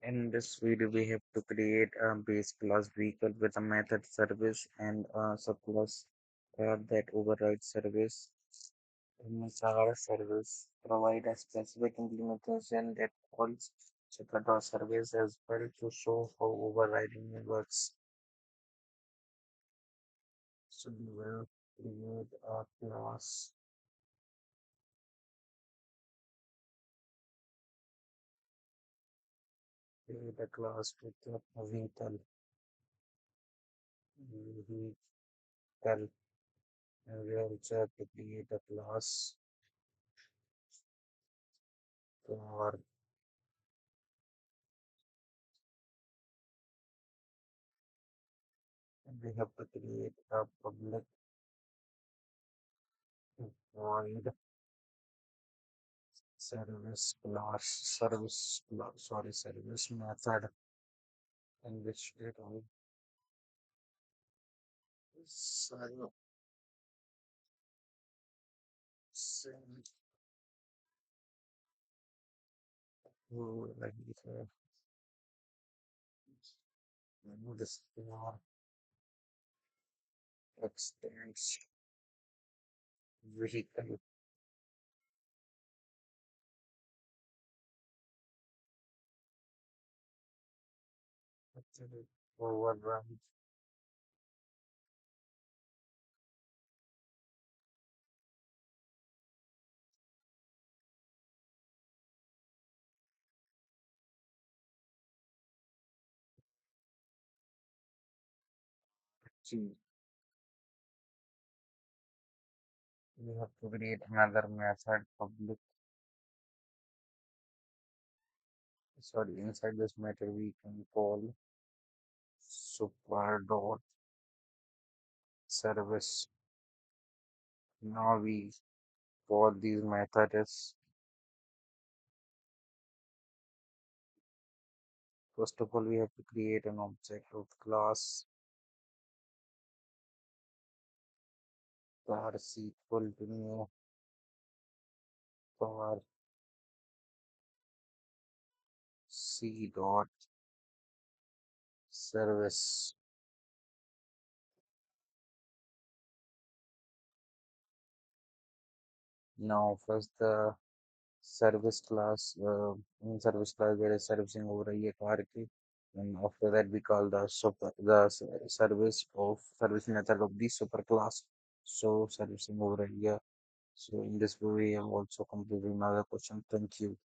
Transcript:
In this video, we have to create a base class vehicle with a method service and a subclass that overrides service. In our service, provide a specific implementation that calls Chakra service as well to show how overriding works. So we will create a class, create a class with a vehicle, vehicle, and we also have to create a class for we have to create a public void service method in which it will send send to like this extends vehicle override G. We have to create another method public inside this method we can call super dot service. Now we call these methods. First of all, we have to create an object of class var is equal to new var c dot service. Now first the service class in service class there is servicing over a hierarchy, and after that we call the service of service method of the super class. So servicing over here. So in this way we have also completed another question. Thank you.